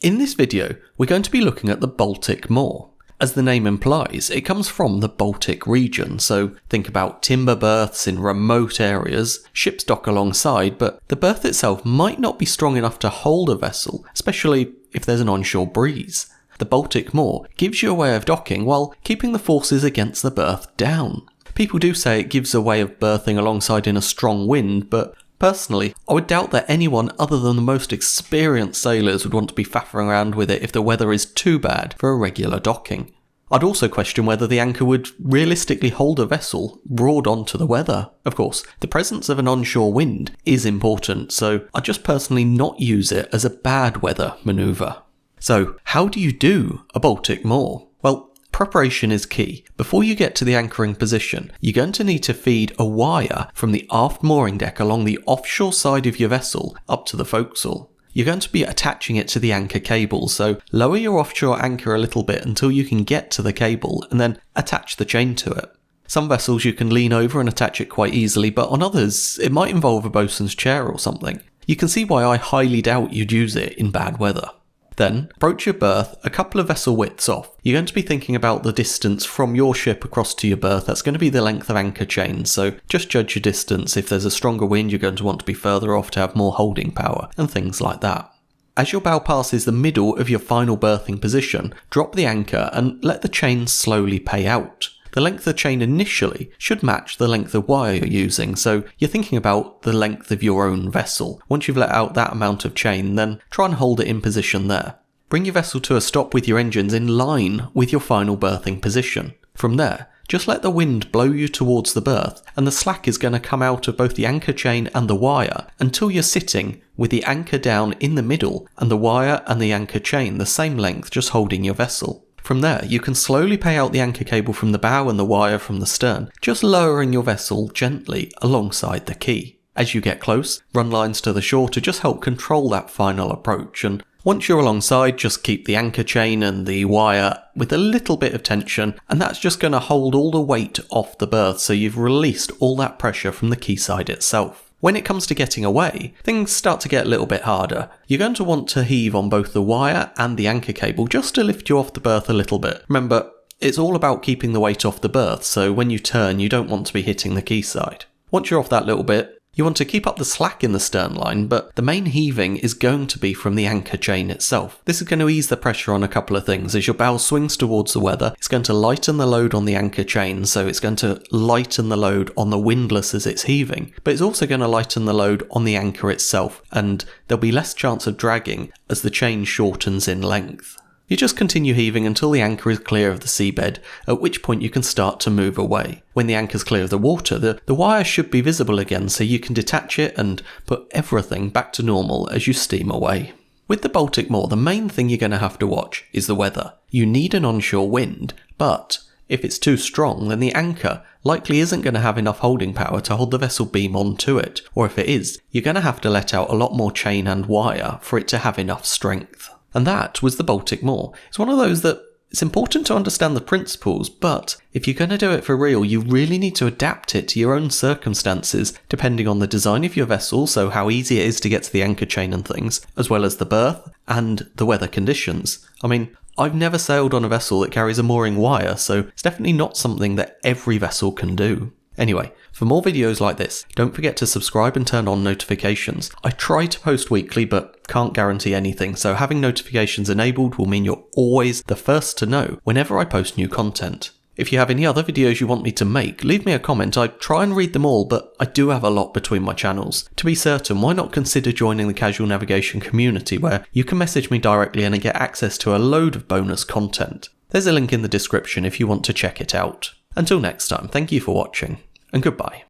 In this video, we're going to be looking at the Baltic Moor. As the name implies, it comes from the Baltic region, so think about timber berths in remote areas, ships dock alongside, but the berth itself might not be strong enough to hold a vessel, especially if there's an onshore breeze. The Baltic Moor gives you a way of docking while keeping the forces against the berth down. People do say it gives a way of berthing alongside in a strong wind, but personally, I would doubt that anyone other than the most experienced sailors would want to be faffing around with it if the weather is too bad for a regular docking. I'd also question whether the anchor would realistically hold a vessel broad onto the weather. Of course, the presence of an onshore wind is important, so I'd just personally not use it as a bad weather manoeuvre. So, how do you do a Baltic Moor? Well, preparation is key. Before you get to the anchoring position, you're going to need to feed a wire from the aft mooring deck along the offshore side of your vessel up to the forecastle. You're going to be attaching it to the anchor cable, so lower your offshore anchor a little bit until you can get to the cable and then attach the chain to it. Some vessels you can lean over and attach it quite easily, but on others it might involve a bosun's chair or something. You can see why I highly doubt you'd use it in bad weather. Then, approach your berth a couple of vessel widths off. You're going to be thinking about the distance from your ship across to your berth. That's going to be the length of anchor chain, so just judge your distance. If there's a stronger wind, you're going to want to be further off to have more holding power, and things like that. As your bow passes the middle of your final berthing position, drop the anchor and let the chain slowly pay out. The length of chain initially should match the length of wire you're using, so you're thinking about the length of your own vessel. Once you've let out that amount of chain, then try and hold it in position there. Bring your vessel to a stop with your engines in line with your final berthing position. From there, just let the wind blow you towards the berth, and the slack is going to come out of both the anchor chain and the wire until you're sitting with the anchor down in the middle and the wire and the anchor chain the same length, just holding your vessel. From there, you can slowly pay out the anchor cable from the bow and the wire from the stern, just lowering your vessel gently alongside the quay. As you get close, run lines to the shore to just help control that final approach, and once you're alongside, just keep the anchor chain and the wire with a little bit of tension, and that's just going to hold all the weight off the berth, so you've released all that pressure from the quayside itself. When it comes to getting away, things start to get a little bit harder. You're going to want to heave on both the wire and the anchor cable just to lift you off the berth a little bit. Remember, it's all about keeping the weight off the berth, so when you turn, you don't want to be hitting the quayside. Once you're off that little bit, you want to keep up the slack in the stern line, but the main heaving is going to be from the anchor chain itself. This is going to ease the pressure on a couple of things. As your bow swings towards the weather, it's going to lighten the load on the anchor chain, so it's going to lighten the load on the windlass as it's heaving, but it's also going to lighten the load on the anchor itself, and there'll be less chance of dragging as the chain shortens in length. You just continue heaving until the anchor is clear of the seabed, at which point you can start to move away. When the anchor's clear of the water, the wire should be visible again, so you can detach it and put everything back to normal as you steam away. With the Baltic Moor, the main thing you're going to have to watch is the weather. You need an onshore wind, but if it's too strong, then the anchor likely isn't going to have enough holding power to hold the vessel beam onto it, or if it is, you're going to have to let out a lot more chain and wire for it to have enough strength. And that was the Baltic Moor. It's one of those that it's important to understand the principles, but if you're going to do it for real, you really need to adapt it to your own circumstances, depending on the design of your vessel, so how easy it is to get to the anchor chain and things, as well as the berth and the weather conditions. I mean, I've never sailed on a vessel that carries a mooring wire, so it's definitely not something that every vessel can do. Anyway, for more videos like this, don't forget to subscribe and turn on notifications. I try to post weekly, but can't guarantee anything, so having notifications enabled will mean you're always the first to know whenever I post new content. If you have any other videos you want me to make, leave me a comment. I try and read them all, but I do have a lot between my channels. To be certain, why not consider joining the Casual Navigation community, where you can message me directly and get access to a load of bonus content. There's a link in the description if you want to check it out. Until next time, thank you for watching, and goodbye.